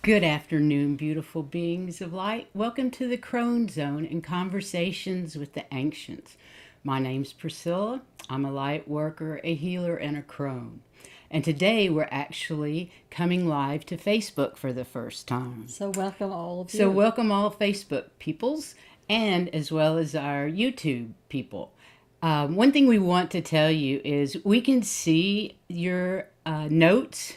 Good afternoon, beautiful beings of light. Welcome to the Crone Zone and Conversations with the Ancients. My name's Priscilla. I'm a light worker, a healer, and a crone. And today we're actually coming live to Facebook for the first time. So welcome all of you. So welcome all Facebook peoples and as well as our YouTube people. One thing we want to tell you is we can see your notes,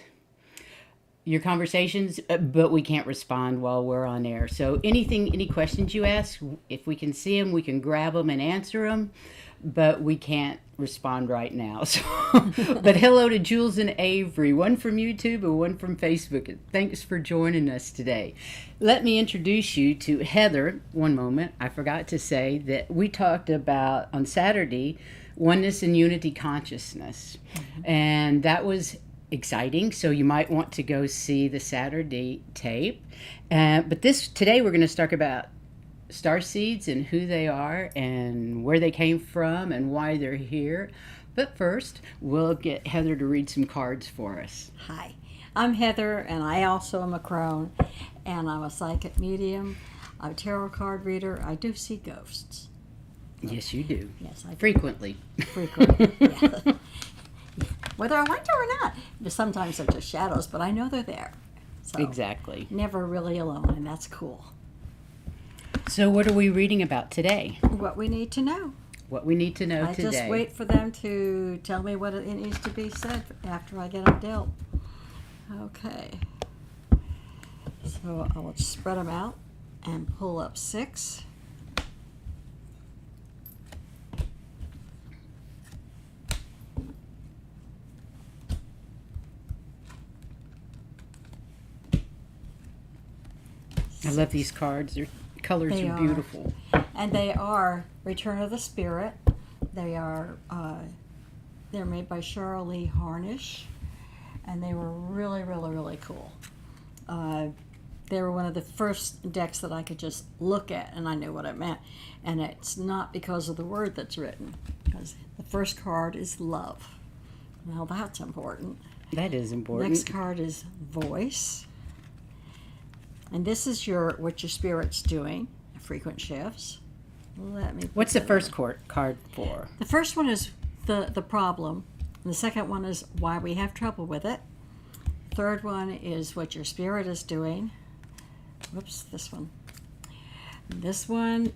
your conversations, but we can't respond while we're on air. So any questions you ask, if we can see them, we can grab them and answer them, but we can't respond right now. So, but hello to Jules and Avery, one from YouTube and one from Facebook. Thanks for joining us today. Let me introduce you to Heather. One moment, I forgot to say that we talked about on Saturday, oneness and unity consciousness. And that was exciting, so you might want to go see the Saturday tape. But today we're going to talk about starseeds and who they are and where they came from and why they're here. But first, we'll get Heather to read some cards for us. Hi, I'm Heather, and I also am a crone, and I'm a psychic medium, I'm a tarot card reader. I do see ghosts. Yes, you do. Yes, I do. Frequently. Yeah. Whether I want to or not. Sometimes they're just shadows, but I know they're there. So Exactly. never really alone, and that's cool. So what are we reading about today? What we need to know. What we need to know I today. just wait for them to tell me what it needs to be said after I get them dealt. Okay. So I will spread them out and pull up 6. I love these cards. Their colors are beautiful. And they are Return of the Spirit. They are they're made by Cheryl Lee Harnish, and they were really, really, really cool. They were one of the first decks that I could just look at and I knew what it meant. And it's not because of the word that's written, because the first card is love. Well, that's important. That is important. Next card is voice. And this is what your spirit's doing, frequent shifts. What's the first card for? The first one is the problem. And the second one is why we have trouble with it. Third one is what your spirit is doing. Whoops, this one. This one,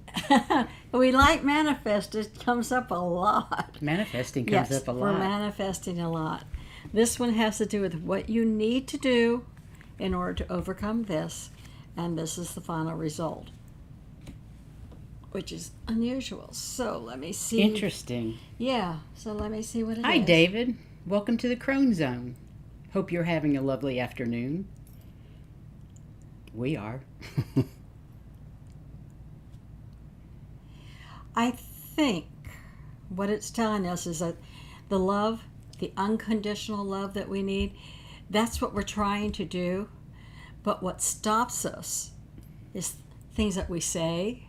we like manifest. It comes up a lot. Manifesting comes up a lot. We're manifesting a lot. This one has to do with what you need to do in order to overcome this. And this is the final result, which is unusual. So let me see. Interesting. Yeah, so let me see what it is. Hi, David. Welcome to the Crone Zone. Hope you're having a lovely afternoon. We are. I think what it's telling us is that the love, the unconditional love that we need, that's what we're trying to do. But what stops us is things that we say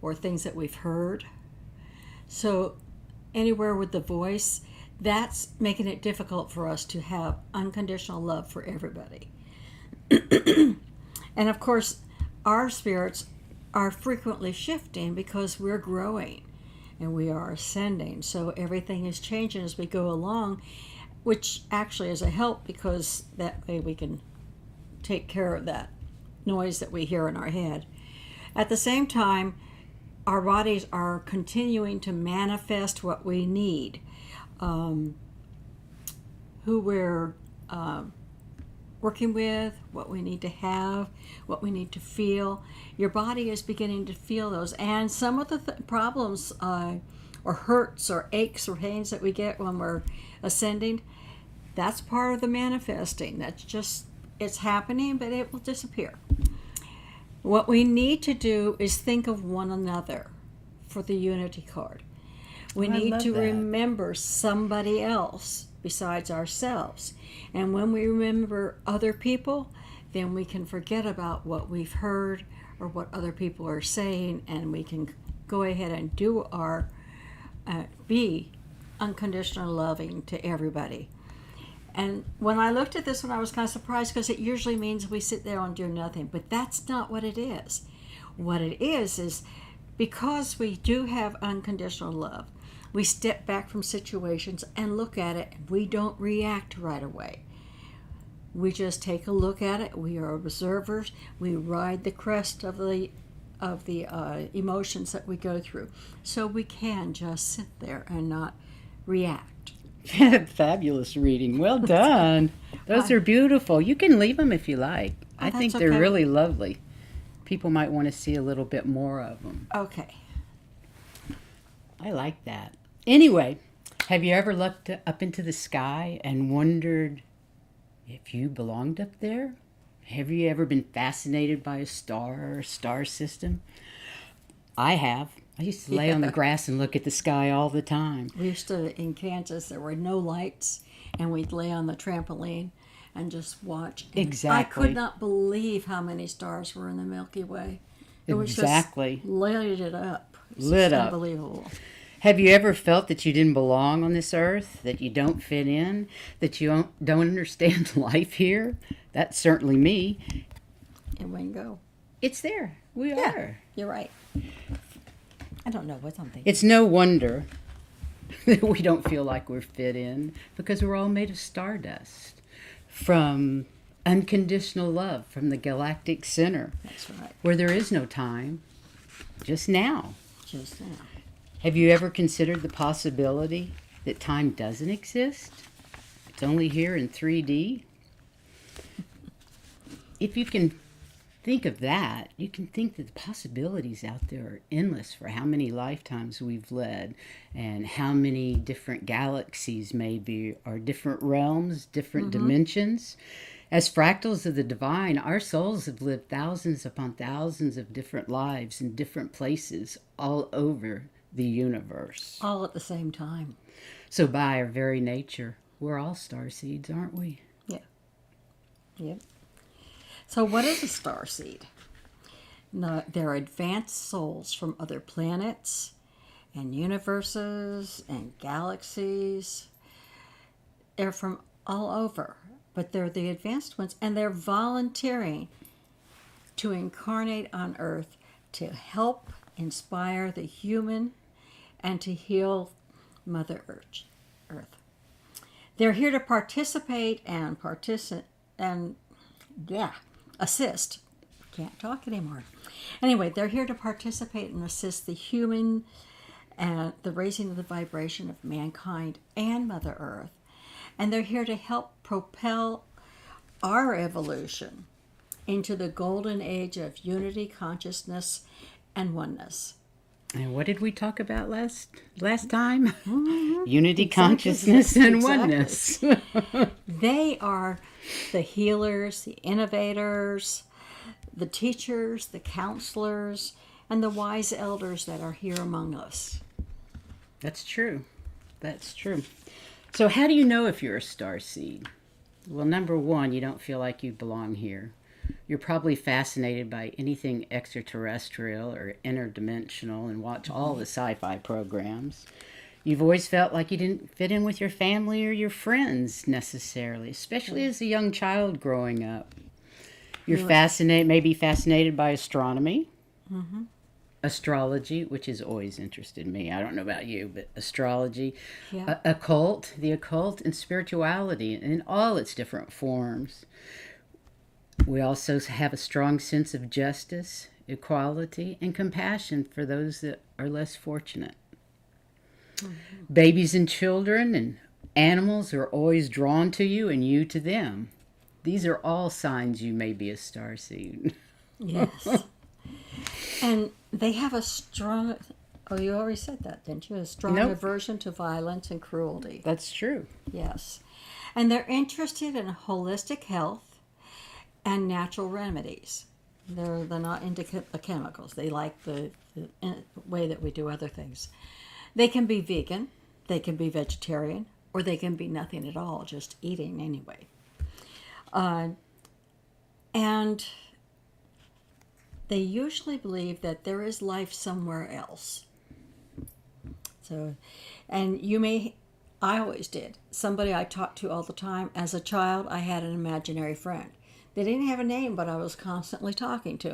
or things that we've heard. So anywhere with the voice, that's making it difficult for us to have unconditional love for everybody. And of course, our spirits are frequently shifting because we're growing and we are ascending. So everything is changing as we go along, which actually is a help because that way we can take care of that noise that we hear in our head. At the same time, our bodies are continuing to manifest what we need, who we're working with, what we need to have, what we need to feel. Your body is beginning to feel those, and some of the problems or hurts or aches or pains that we get when we're ascending, that's part of the manifesting. That's just, it's happening, but it will disappear. What we need to do is think of one another for the unity card. We need to remember somebody else besides ourselves. And when we remember other people, then we can forget about what we've heard or what other people are saying, and we can go ahead and do our be unconditional loving to everybody. And when I looked at this one, I was kind of surprised because it usually means we sit there and do nothing. But that's not what it is. What it is because we do have unconditional love, we step back from situations and look at it. And we don't react right away. We just take a look at it. We are observers. We ride the crest of the emotions that we go through. So we can just sit there and not react. Fabulous reading. Well done. Those are beautiful. You can leave them if you like. I think they're okay. really lovely. People might want to see a little bit more of them. Okay. I like that. Anyway, have you ever looked up into the sky and wondered if you belonged up there? Have you ever been fascinated by a star or star system? I have. I used to lay on the grass and look at the sky all the time. We used to, in Kansas, there were no lights, and we'd lay on the trampoline and just watch. And Exactly. I could not believe how many stars were in the Milky Way. It was Exactly. just lit it up. It's Lit just up. Unbelievable. Have you ever felt that you didn't belong on this earth, that you don't fit in, that you don't understand life here? That's certainly me. And Wingo. It's there. We are. You're right. I don't know what I'm thinking. It's no wonder that we don't feel like we're fit in, because we're all made of stardust from unconditional love from the galactic center, That's right. where there is no time, just now. Just now. Have you ever considered the possibility that time doesn't exist? It's only here in 3D? If you can think of that, you can think that the possibilities out there are endless for how many lifetimes we've led and how many different galaxies maybe, or different realms, different dimensions. As fractals of the divine, our souls have lived thousands upon thousands of different lives in different places all over the universe. All at the same time. So by our very nature, we're all starseeds, aren't we? Yeah. Yep. So what is a starseed? No, they're advanced souls from other planets and universes and galaxies. They're from all over, but they're the advanced ones, and they're volunteering to incarnate on Earth to help inspire the human and to heal Mother Earth. They're here to participate and assist. Can't talk anymore. Anyway, they're here to participate and assist the human and the raising of the vibration of mankind and Mother Earth. And they're here to help propel our evolution into the golden age of unity, consciousness, and oneness. And what did we talk about last time? Mm-hmm. Unity, consciousness, and Exactly. oneness. They are the healers, the innovators, the teachers, the counselors, and the wise elders that are here among us. That's true. That's true. So how do you know if you're a starseed? Well, number one, you don't feel like you belong here. You're probably fascinated by anything extraterrestrial or interdimensional and watch all the sci-fi programs. You've always felt like you didn't fit in with your family or your friends necessarily, especially as a young child growing up. You're maybe fascinated by astronomy, astrology, which has always interested me. I don't know about you, but astrology, Yeah. the occult, and spirituality in all its different forms. We also have a strong sense of justice, equality, and compassion for those that are less fortunate. Babies and children and animals are always drawn to you and you to them. These are all signs you may be a starseed. Yes. And they have a strong, you already said that, didn't you? A strong Nope. aversion to violence and cruelty. That's true. Yes. And they're interested in holistic health and natural remedies. They're not into the chemicals. They like the way that we do other things. They can be vegan, they can be vegetarian, or they can be nothing at all, just eating anyway. And they usually believe that there is life somewhere else. So, and you may I always did. Somebody I talked to all the time. As a child, I had an imaginary friend. They didn't have a name, but I was constantly talking to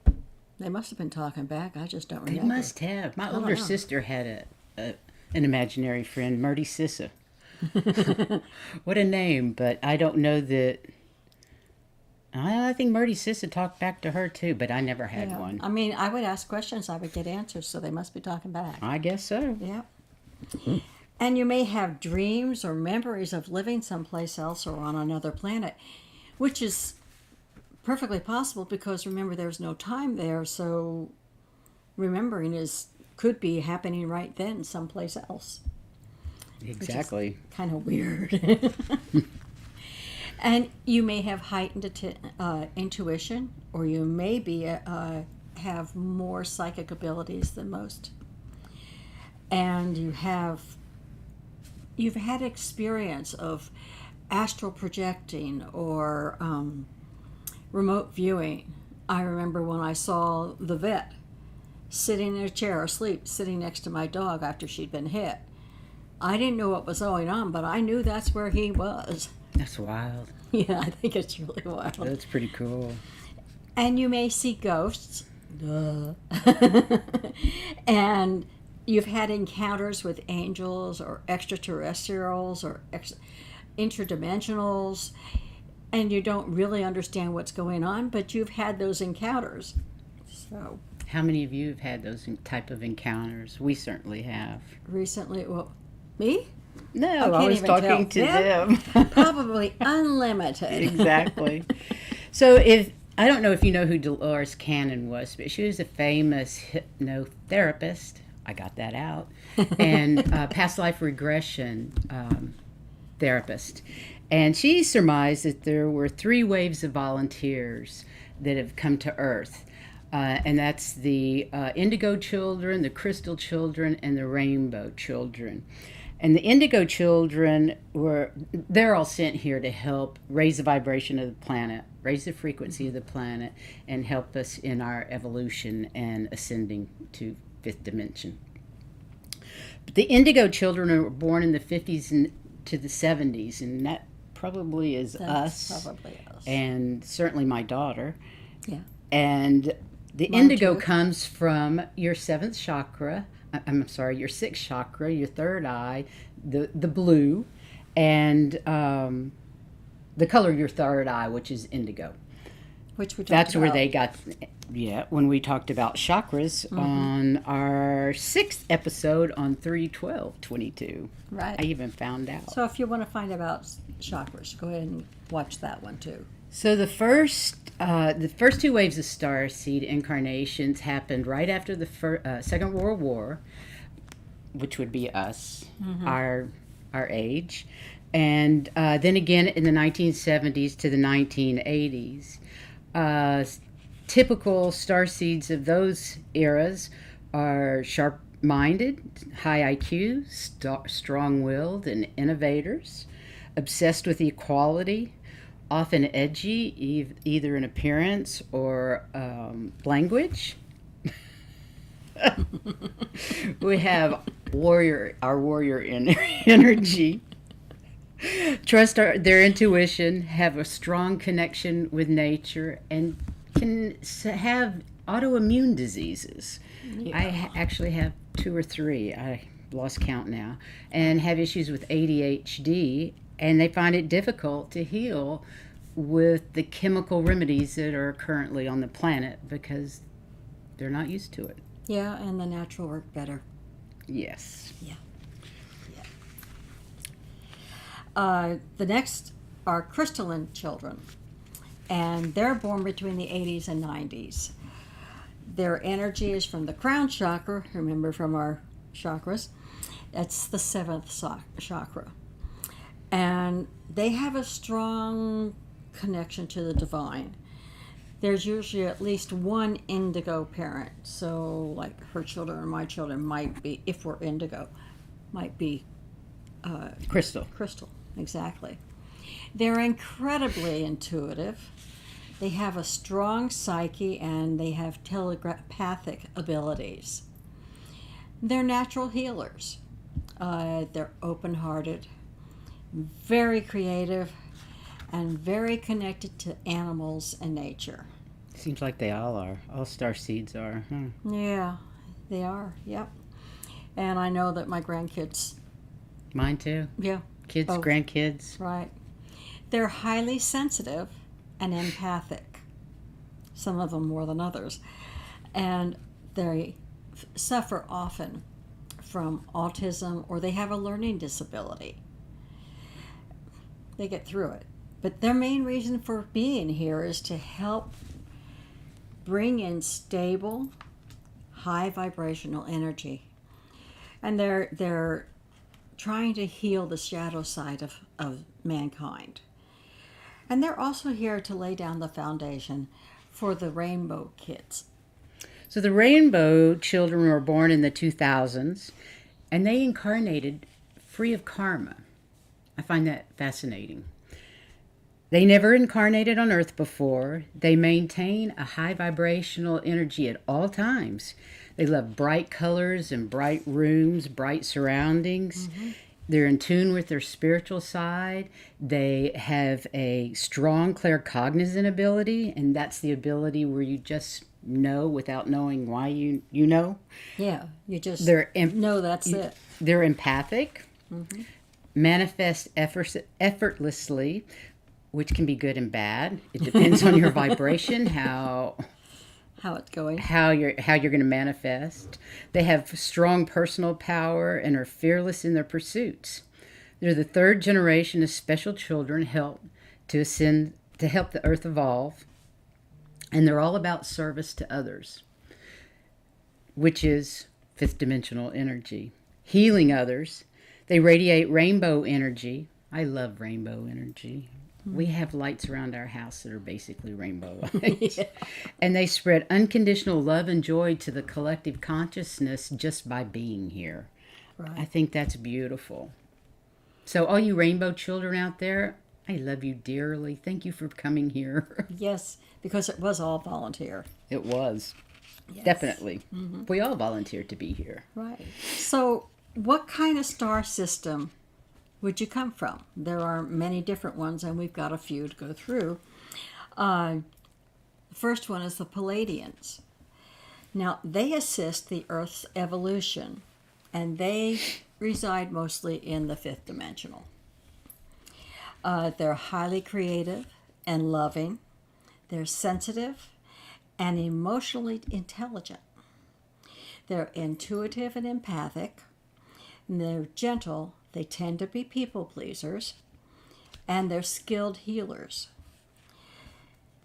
them. They must have been talking back. I just don't They remember. must have. My don't older know. sister had an imaginary friend, Murdy Sissa. What a name, but I don't know that. I think Murdy Sissa talked back to her too, but I never had Yeah. one. I mean, I would ask questions, I would get answers, so they must be talking back. I guess so. Yeah. And you may have dreams or memories of living someplace else or on another planet, which is perfectly possible because remember, there's no time there, so remembering could be happening right then someplace else. Exactly. Kind of weird. And you may have heightened intuition, or you may have more psychic abilities than most. And you've had experience of astral projecting or remote viewing. I remember when I saw the vet sitting in a chair asleep, sitting next to my dog after she'd been hit. I didn't know what was going on, but I knew that's where he was. That's wild. Yeah, I think it's really wild. That's pretty cool. And you may see ghosts. Duh. And you've had encounters with angels or extraterrestrials or interdimensionals, and you don't really understand what's going on, but you've had those encounters. So How many of you have had those type of encounters? We certainly have. recently, well, me? No, I can't was even talking tell. to them. Probably unlimited. Exactly. So I don't know if you know who Dolores Cannon was, but she was a famous hypnotherapist. I got that out. And past life regression therapist. And she surmised that there were 3 waves of volunteers that have come to Earth. And that's the Indigo Children, the Crystal Children, and the Rainbow Children. And the Indigo Children they're all sent here to help raise the vibration of the planet, raise the frequency of the planet, and help us in our evolution and ascending to 5th dimension. But the Indigo Children were born in the 50s to the 70s, and that probably is That's us. probably us. And certainly my daughter. Yeah. And the Mine indigo too. comes from your 7th chakra. I'm sorry, your 6th chakra, your 3rd eye, the blue, and the color of your 3rd eye, which is indigo. Which we talked That's where about. they got, when we talked about chakras on our 6th episode on 3/12/22. Right. I even found out. So if you want to find out chakras, go ahead and watch that one too. So the first 2 waves of Starseed incarnations happened right after the Second World War, which would be us, our age, and then again in the 1970s to the 1980s. Typical Starseeds of those eras are sharp-minded, high IQ, strong-willed, and innovators, obsessed with equality, often edgy, either in appearance or language. We have our warrior energy. Trust their intuition, have a strong connection with nature, and can have autoimmune diseases. Yeah. I actually have 2 or 3. I lost count now, and have issues with ADHD. And they find it difficult to heal with the chemical remedies that are currently on the planet because they're not used to it. Yeah, and the natural work better. Yes. Yeah. The next are Crystalline Children, and they're born between the 80s and 90s. Their energy is from the crown chakra, remember from our chakras. That's the 7th chakra. And they have a strong connection to the divine. There's usually at least one indigo parent. So like her children or my children might be, if we're indigo, might be Crystal. crystal. Exactly. They're incredibly intuitive. They have a strong psyche and they have telepathic abilities. They're natural healers. They're open-hearted, very creative, and very connected to animals and nature. Seems like they all are. All Starseeds are. Yeah, they are. Yep. And I know that my grandkids. Mine too. Yeah. Kids, Both. grandkids. Right. They're highly sensitive and empathic. Some of them more than others. And they suffer often from autism, or they have a learning disability. They get through it. But their main reason for being here is to help bring in stable, high vibrational energy. And they're trying to heal the shadow side of mankind. And they're also here to lay down the foundation for the rainbow kids. So the Rainbow Children were born in the 2000s, and they incarnated free of karma. I find that fascinating. They never incarnated on Earth before. They maintain a high vibrational energy at all times. They love bright colors and bright rooms, bright surroundings. Mm-hmm. They're in tune with their spiritual side. They have a strong claircognizant ability, and that's the ability where you just know without knowing why you know. Yeah, you just know that's it. They're empathic, manifest effortlessly, which can be good and bad. It depends on your vibration, how it's going, how you're going to manifest. They have strong personal power and are fearless in their pursuits. They're the third generation of special children help to help the earth evolve, and they're all about service to others, which is fifth dimensional energy. Healing others. They radiate rainbow energy. I love rainbow energy. We have lights around our house that are basically rainbow lights. Yeah. And they spread unconditional love and joy to the collective consciousness just by being here. Right. I think that's beautiful. So all you rainbow children out there, I love you dearly. Thank you for coming here. Yes, because it was all volunteer. It was. Yes. Definitely. Mm-hmm. We all volunteered to be here. Right. So what kind of star system would you come from? There are many different ones, and we've got a few to go through. The first one is the Palladians. Now, they assist the Earth's evolution, and they reside mostly in the fifth dimensional. They're highly creative and loving. They're sensitive and emotionally intelligent. They're intuitive and empathic, and they're gentle. They tend to be people pleasers, and they're skilled healers.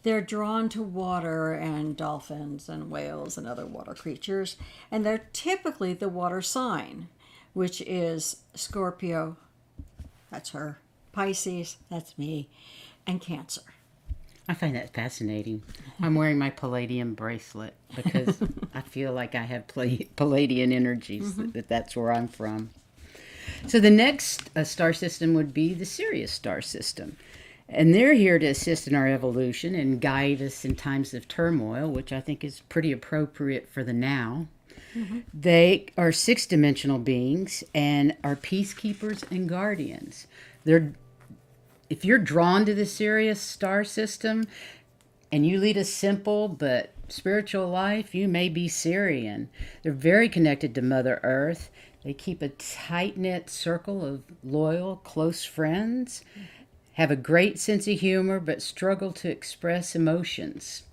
They're drawn to water and dolphins and whales and other water creatures, and they're typically the water sign, which is Scorpio, that's her, Pisces, that's me, and Cancer. I find that fascinating. I'm wearing my Palladium bracelet because I feel like I have Palladian energies, that's where I'm from. So the next star system would be the Sirius star system. And they're here to assist in our evolution and guide us in times of turmoil, which I think is pretty appropriate for the now. Mm-hmm. They are six-dimensional beings and are peacekeepers and guardians. If you're drawn to the Sirius star system and you lead a simple but spiritual life, you may be Sirian. They're very connected to Mother Earth. They keep a tight-knit circle of loyal, close friends, have a great sense of humor, but struggle to express emotions.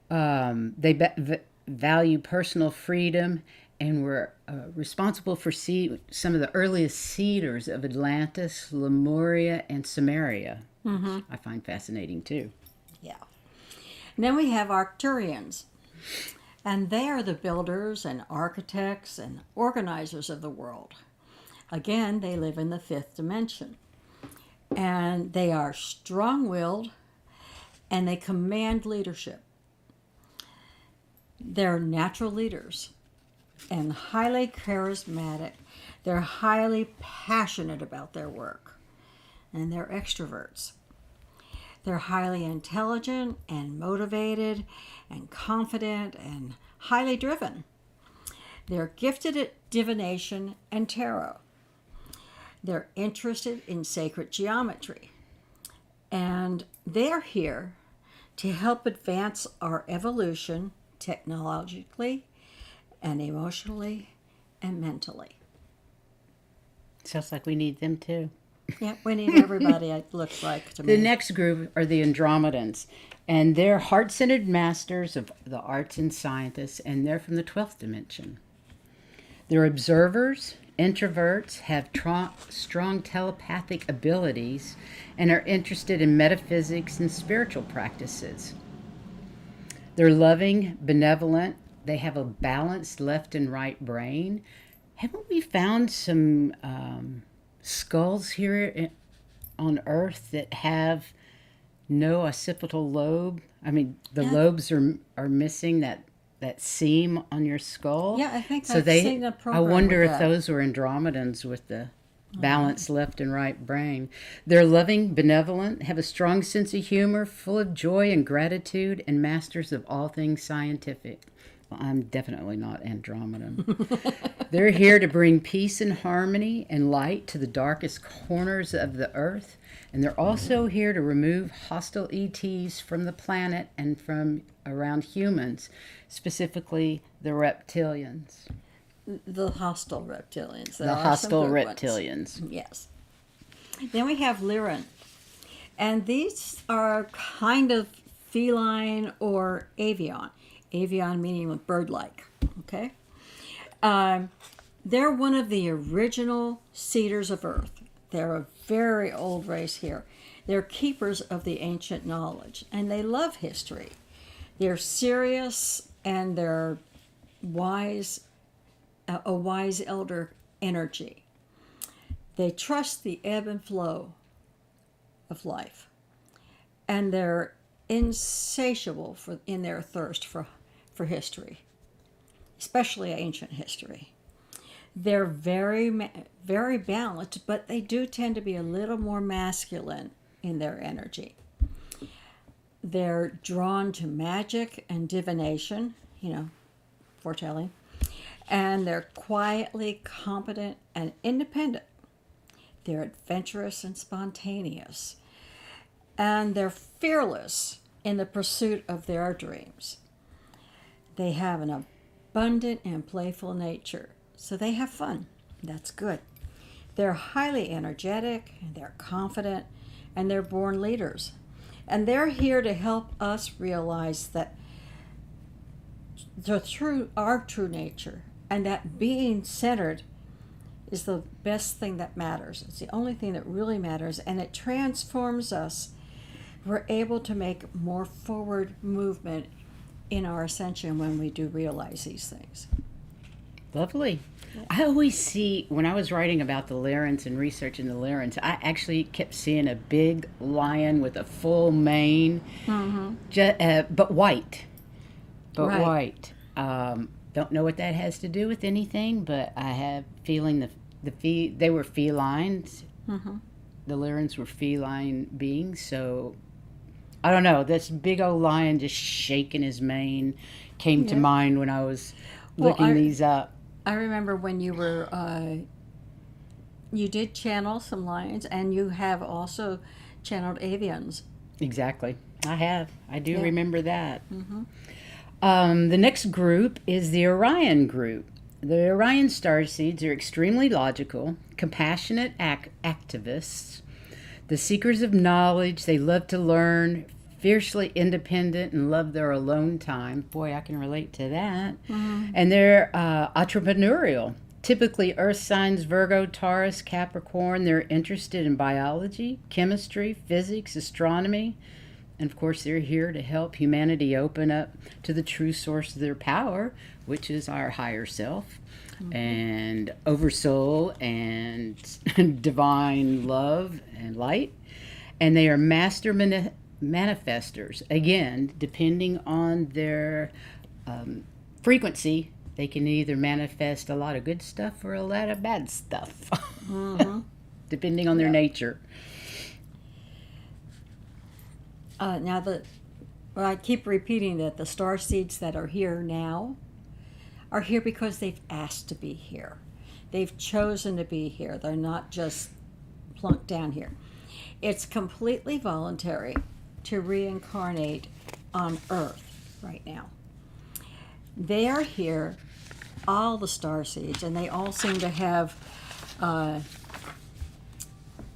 They value personal freedom and were responsible for some of the earliest seeders of Atlantis, Lemuria, and Samaria. Mm-hmm. I find fascinating, too. Yeah. And then we have Arcturians. And they are the builders and architects and organizers of the world. Again, they live in the fifth dimension. And they are strong-willed, and they command leadership. They're natural leaders and highly charismatic. They're highly passionate about their work, and they're extroverts. They're highly intelligent and motivated and confident and highly driven. They're gifted at divination and tarot. They're interested in sacred geometry. And they're here to help advance our evolution technologically and emotionally and mentally. Sounds like we need them too. Yeah, we need everybody, it looks like to me. The next group are the Andromedans, and they're heart-centered masters of the arts and scientists, and they're from the 12th dimension. They're observers, introverts, have strong telepathic abilities, and are interested in metaphysics and spiritual practices. They're loving, benevolent. They have a balanced left and right brain. Haven't we found some skulls here on Earth that have no occipital lobe? I mean, the lobes are missing that seam on your skull. Yeah, I think I've seen a program I wonder with if that. those were Andromedans with the balanced left and right brain. They're loving, benevolent, have a strong sense of humor, full of joy and gratitude, and masters of all things scientific. Well, I'm definitely not Andromedan. They're here to bring peace and harmony and light to the darkest corners of the earth. And they're also here to remove hostile ETs from the planet and from around humans, specifically the reptilians. The hostile reptilians. There The are some hostile good ones. reptilians. Yes. Then we have Lyran. And these are kind of feline or avian. Avian meaning bird-like. Okay? They're one of the original seeders of Earth. They're a very old race here. They're keepers of the ancient knowledge, and they love history. They're serious, and they're wise, a wise elder energy. They trust the ebb and flow of life, and they're insatiable in their thirst for history, especially ancient history. They're very, very balanced, but they do tend to be a little more masculine in their energy. They're drawn to magic and divination, foretelling, and they're quietly competent and independent. They're adventurous and spontaneous, and they're fearless in the pursuit of their dreams. They have an abundant and playful nature, so they have fun. That's good. They're highly energetic, and they're confident, and they're born leaders. And they're here to help us realize that our true nature, and that being centered is the best thing that matters. It's the only thing that really matters, and it transforms us. We're able to make more forward movement in our ascension when we do realize these things. Lovely. I always see, when I was writing about the Lyrans and researching the Lyrans, I actually kept seeing a big lion with a full mane, but white. Right. White. Don't know what that has to do with anything, but I have a feeling they were felines. The Lyrans were feline beings, so I don't know. This big old lion just shaking his mane came to mind when I was looking these up. I remember when you were, you did channel some lions, and you have also channeled avians. Exactly. I do remember that. The next group is the Orion Group. The Orion Starseeds are extremely logical, compassionate activists, the seekers of knowledge. They love to learn, fiercely independent, and love their alone time. Boy, I can relate to that. And they're entrepreneurial. Typically earth signs, Virgo, Taurus, Capricorn. They're interested in biology, chemistry, physics, astronomy. And of course, they're here to help humanity open up to the true source of their power, which is our higher self and oversoul and divine love and light. And they are master manifestors. Again, depending on their frequency, they can either manifest a lot of good stuff or a lot of bad stuff, depending on their nature. I keep repeating that the starseeds that are here now are here because they've asked to be here. They've chosen to be here. They're not just plunked down here. It's completely voluntary to reincarnate on Earth right now. They are here, all the starseeds, and they all seem to have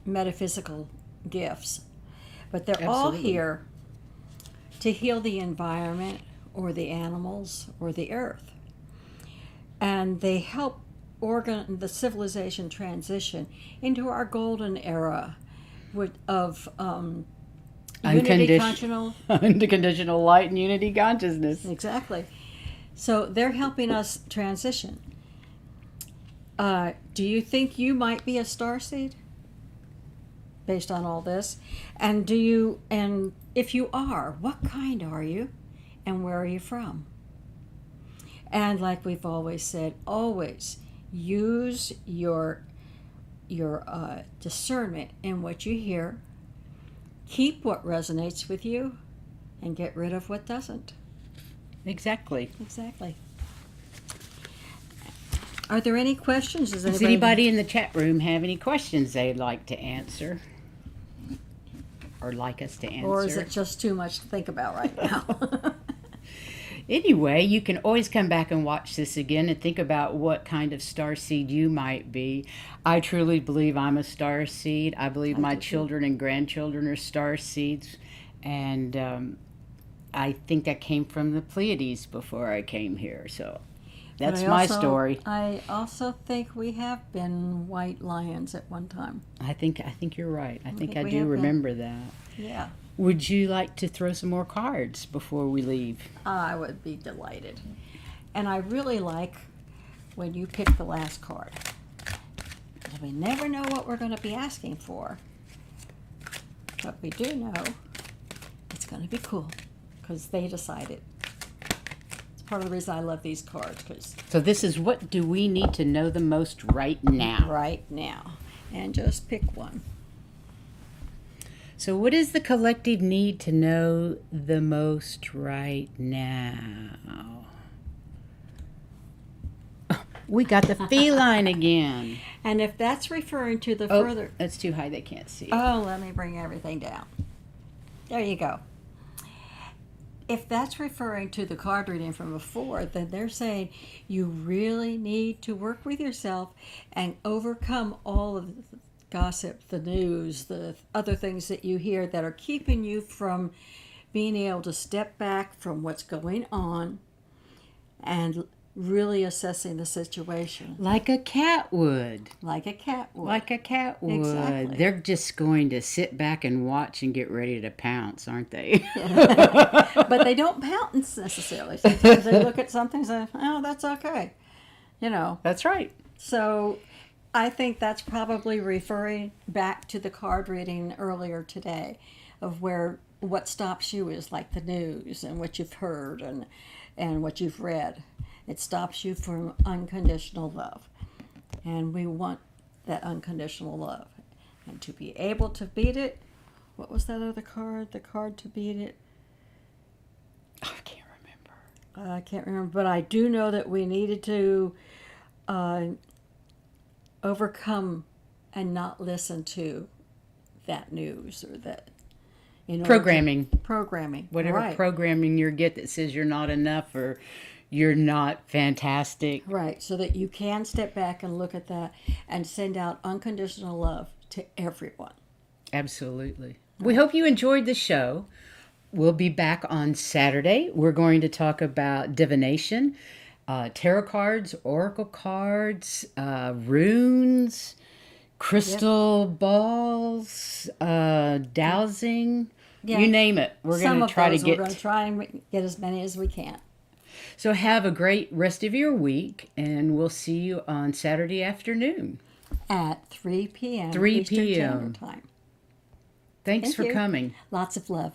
metaphysical gifts. But they're all here to heal the environment or the animals or the earth. And they help the civilization transition into our golden era of unconditional light and unity consciousness. Exactly. So they're helping us transition. Do you think you might be a starseed based on all this? And if you are, what kind are you? And where are you from? And like we've always said, always use your discernment in what you hear. Keep what resonates with you and get rid of what doesn't. Exactly. Are there any questions? Does anybody in the chat room have any questions they'd like to answer? Or like us to answer? Or is it just too much to think about right now? Anyway, you can always come back and watch this again and think about what kind of starseed you might be. I truly believe I'm a starseed. I believe my children and grandchildren are starseeds. And I think I came from the Pleiades before I came here. So that's my story. I also think we have been white lions at one time. I think you're right. I think I do remember that. Yeah. Would you like to throw some more cards before we leave? I would be delighted. And I really like when you pick the last card. We never know what we're going to be asking for. But we do know it's going to be cool because they decided. It's part of the reason I love these cards. So this is what do we need to know the most right now? Right now. And just pick one. So what is the collective need to know the most right now? Oh, we got the feline again. And if that's referring to the further... That's too high, they can't see. Oh, let me bring everything down. There you go. If that's referring to the card reading from before, then they're saying you really need to work with yourself and overcome all of the gossip, the news, the other things that you hear that are keeping you from being able to step back from what's going on and really assessing the situation. Like a cat would. Like a cat would. Like a cat would. Exactly. They're just going to sit back and watch and get ready to pounce, aren't they? But they don't pounce necessarily. Sometimes they look at something and say, oh, that's okay. That's right. So I think that's probably referring back to the card reading earlier today of what stops you is like the news and what you've heard and what you've read. It stops you from unconditional love. And we want that unconditional love. And to be able to beat it, what was that other card? The card to beat it? I can't remember. But I do know that we needed to overcome and not listen to that news or that programming. Whatever right. programming you get that says you're not enough or you're not fantastic. Right, so that you can step back and look at that and send out unconditional love to everyone. Absolutely. We hope you enjoyed the show. We'll be back on Saturday. We're going to talk about divination, tarot cards, oracle cards, runes, crystal balls, dowsing, you name it. We're going to try to get... We're going to try and get as many as we can. So have a great rest of your week, and we'll see you on Saturday afternoon. At 3 p.m. 3 Eastern p.m. Standard Time. Thanks for coming. Lots of love.